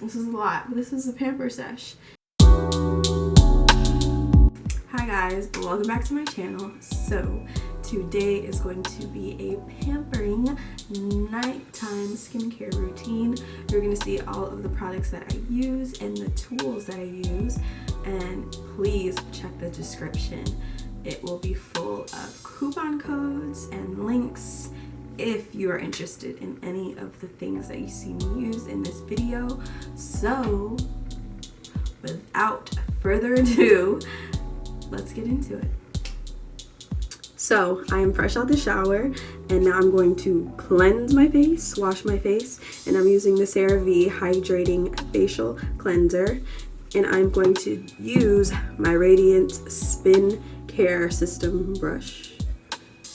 This is a lot, but this is a pamper sesh. Hi guys, welcome back to my channel. So today is going to be a pampering nighttime skincare routine. You're going to see all of the products that I use and the tools that I use, and please check the description. It will be full of coupon codes and links if you are interested in any of the things that you see me use in this video. So without further ado, let's get into it. So I am fresh out the shower, and now I'm going to cleanse my face, wash my face, and I'm using the CeraVe Hydrating Facial Cleanser, and I'm going to use my Radiance Spin Care System brush.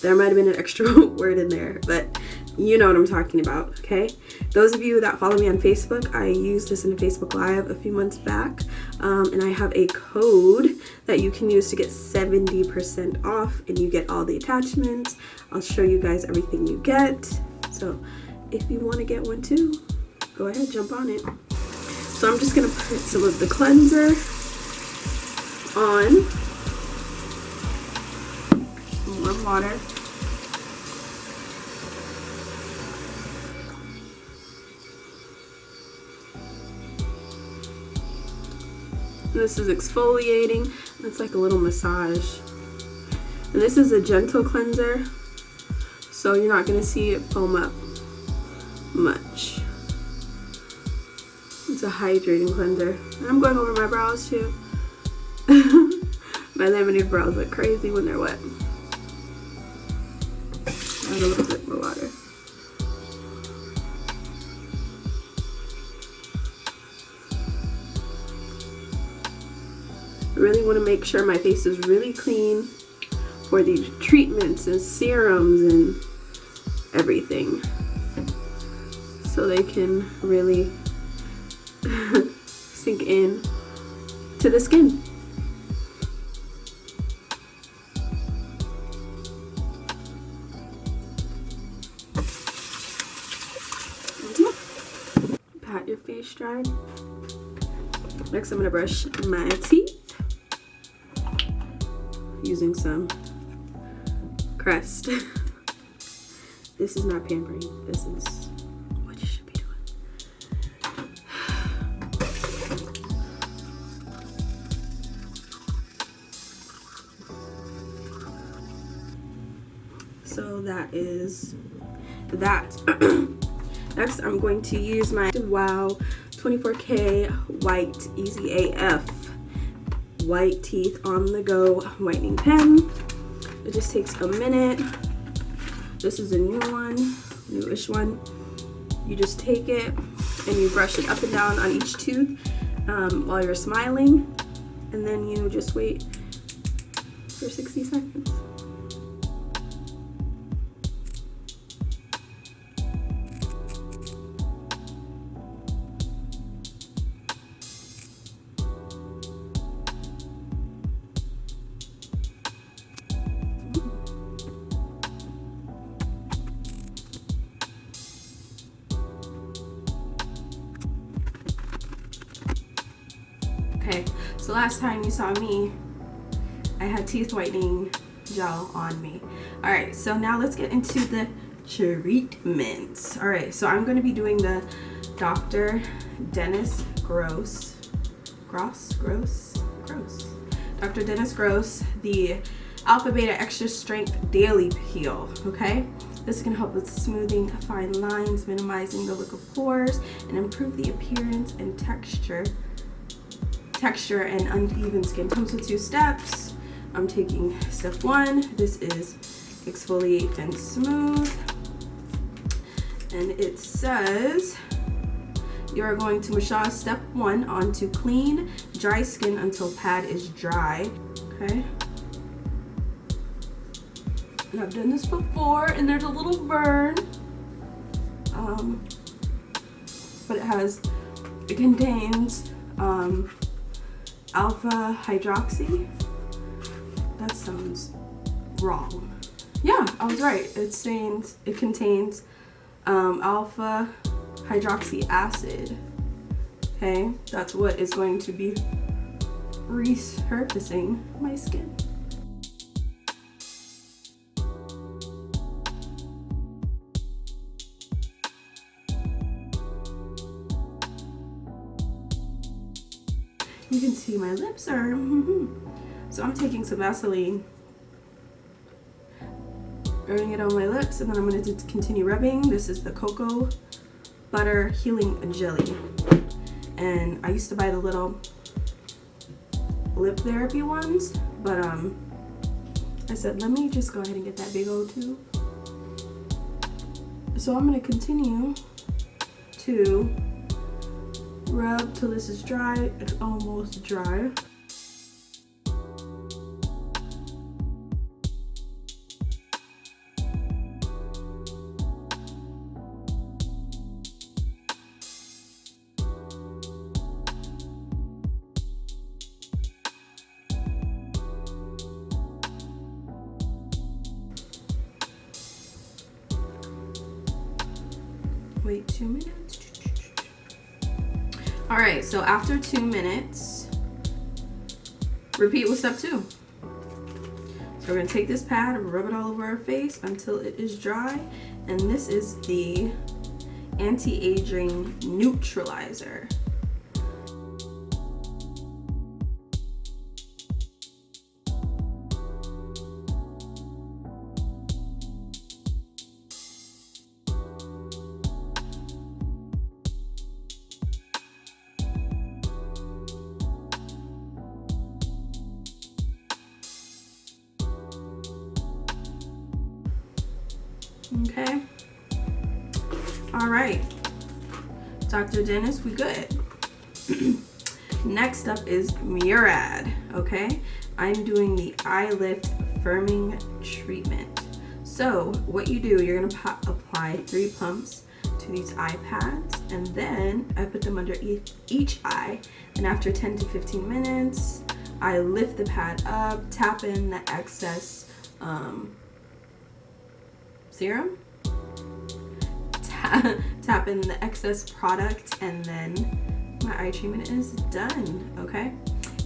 There might have been an extra word in there, but you know what I'm talking about, okay? Those of you that follow me on Facebook, I used this in a Facebook Live a few months back, and I have a code that you can use to get 70% off, and you get all the attachments. I'll show you guys everything you get. So if you want to get one too, go ahead, jump on it. So I'm just gonna put some of the cleanser on. Warm water. This is exfoliating. It's like a little massage. And this is a gentle cleanser, so you're not going to see it foam up much. It's a hydrating cleanser. And I'm going over my brows too. My laminated brows look crazy when they're wet. Add a little bit more water. I really want to make sure my face is really clean for these treatments and serums and everything, so they can really sink in to the skin. Pat your face dry. Next, I'm gonna brush my teeth using some Crest. This is not pampering. This is what you should be doing. So that is that. Next, I'm going to use my Wow 24K White Easy AF White Teeth on the Go whitening pen. It just takes a minute. This is a new one, newish one. You just take it and you brush it up and down on each tooth while you're smiling, and then you just wait for 60 seconds. Okay, so last time you saw me, I had teeth whitening gel on me. All right, so now let's get into the treatments. All right, so I'm going to be doing the Dr. Dennis Gross, Dr. Dennis Gross, the Alpha Beta Extra Strength Daily Peel, okay? This can help with smoothing fine lines, minimizing the look of pores, and improve the appearance and texture and uneven skin. Comes with 2 steps. I'm taking step 1. This is exfoliate and smooth, and it says you are going to massage step 1 onto clean, dry skin until pad is dry. Okay. And I've done this before, and there's a little burn, but it contains alpha hydroxy. That sounds wrong. Yeah, I was right. It contains alpha hydroxy acid. Okay, that's what is going to be resurfacing my skin. You can see my lips are, so I'm taking some Vaseline, rubbing it on my lips, and then I'm going to continue rubbing. This is the Cocoa Butter Healing Jelly. And I used to buy the little lip therapy ones, but I said, let me just go ahead and get that big old tube. So I'm going to continue to rub till this is dry. It's almost dry. Wait 2 minutes. All right, so after 2 minutes, repeat with step 2. So we're gonna take this pad and rub it all over our face until it is dry. And this is the anti-aging neutralizer. Okay. All right. Dr. Dennis, we good. Next up is Murad. Okay. I'm doing the eye lift firming treatment. So what you do, you're gonna apply 3 pumps to these eye pads, and then I put them under each eye. And after 10 to 15 minutes, I lift the pad up, tap in the excess serum, tap in the excess product, and then my eye treatment is done. Okay,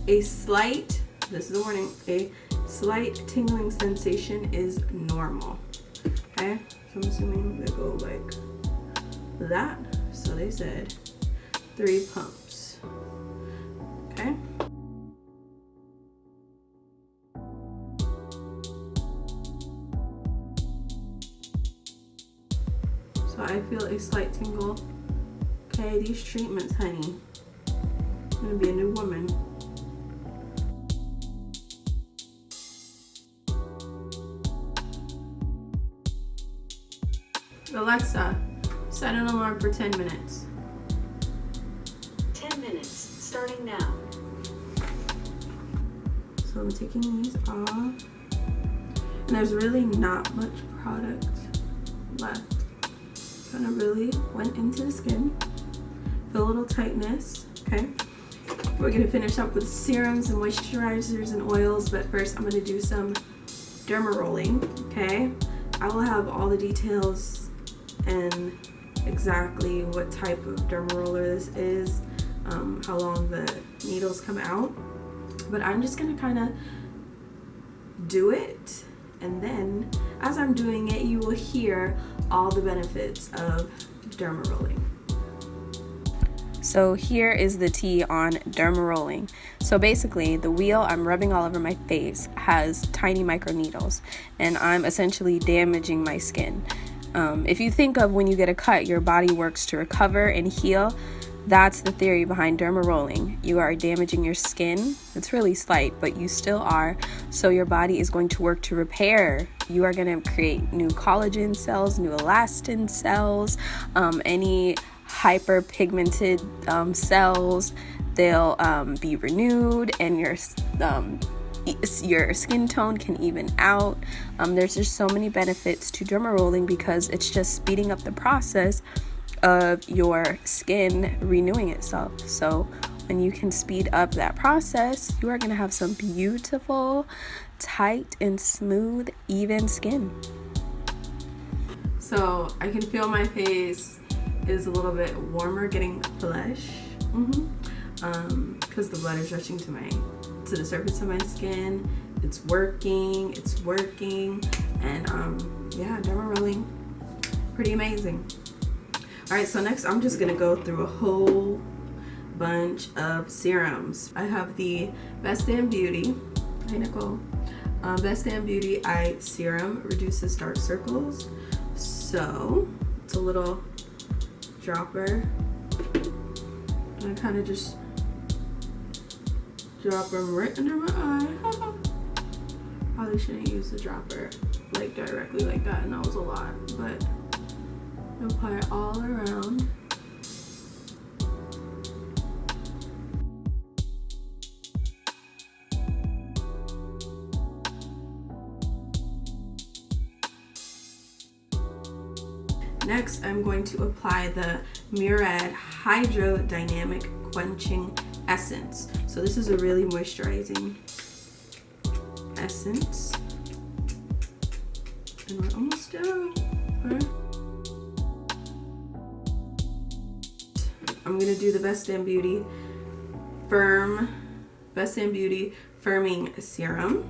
this is a warning, a slight tingling sensation is normal. Okay, so I'm assuming they go like that. So they said 3 pumps. Okay. So I feel a slight tingle. Okay, these treatments, honey. I'm gonna be a new woman. Alexa, set an alarm for 10 minutes. 10 minutes, starting now. So I'm taking these off. And there's really not much product left. Kind of really went into the skin. Feel a little tightness, okay? We're gonna finish up with serums and moisturizers and oils, but first I'm gonna do some derma rolling, okay? I will have all the details and exactly what type of derma roller this is, how long the needles come out, but I'm just gonna kind of do it, and then as I'm doing it, you will hear all the benefits of derma rolling. So here is the tea on derma rolling. So basically the wheel I'm rubbing all over my face has tiny micro needles, and I'm essentially damaging my skin. If you think of when you get a cut, your body works to recover and heal. That's the theory behind derma rolling. You are damaging your skin. It's really slight, but you still are. So your body is going to work to repair. You are going to create new collagen cells, new elastin cells, any hyperpigmented cells. They'll be renewed, and your skin tone can even out. There's just so many benefits to derma rolling because it's just speeding up the process of your skin renewing itself. So when you can speed up that process, you are going to have some beautiful, tight and smooth, even skin. So I can feel my face is a little bit warmer, getting flush. because the blood is rushing to the surface of my skin. It's working, and yeah, derma rolling, pretty amazing. All right, so next I'm just gonna go through a whole bunch of serums. I have the Best Damn Beauty, hey Nicole, Best Damn Beauty Eye Serum, reduces dark circles. So it's a little dropper, and I kind of just drop them right under my eye. Probably shouldn't use the dropper like directly like that, and that was a lot, but apply it all around. Next, I'm going to apply the Murad Hydrodynamic Quenching Essence. So this is a really moisturizing essence. And we're almost done. Okay. I'm gonna do the Best Damn Beauty Firming Serum.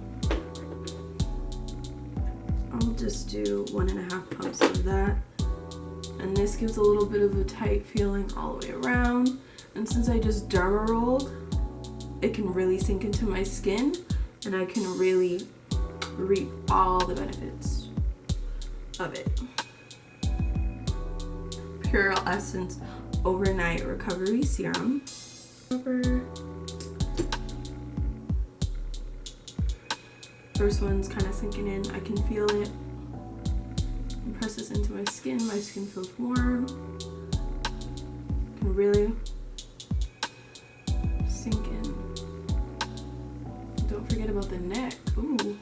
I'll just do 1.5 pumps of that. And this gives a little bit of a tight feeling all the way around. And since I just derma rolled, it can really sink into my skin, and I can really reap all the benefits of it. Pure Essence Overnight Recovery Serum. First one's kind of sinking in. I can feel it. Press this into my skin feels warm. Can really sink in. Don't forget about the neck. Ooh.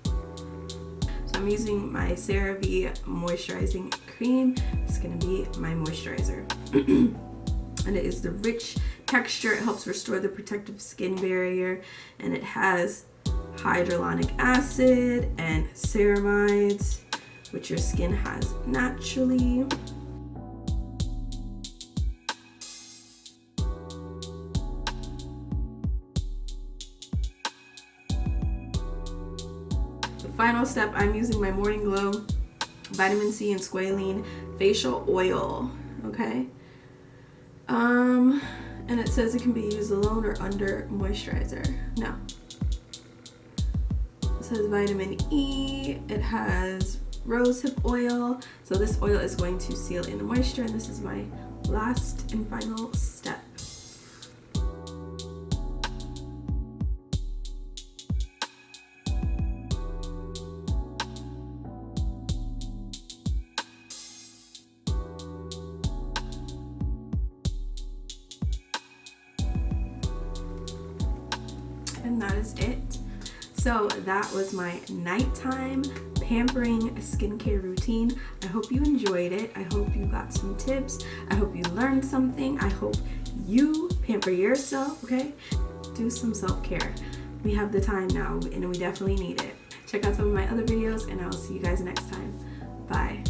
So I'm using my CeraVe moisturizing cream. It's gonna be my moisturizer. And it is the rich texture. It helps restore the protective skin barrier, and it has hyaluronic acid and ceramides, which your skin has naturally. The final step, I'm using my Morning Glow Vitamin C and Squalene Facial Oil, okay? And it says it can be used alone or under moisturizer. No. It says vitamin E, it has rosehip oil, so this oil is going to seal in the moisture, and this is my last and final step. And that is it. So that was my nighttime pampering skincare routine. I hope you enjoyed it. I hope you got some tips. I hope you learned something. I hope you pamper yourself, okay? Do some self-care. We have the time now, and we definitely need it. Check out some of my other videos, and I will see you guys next time. Bye.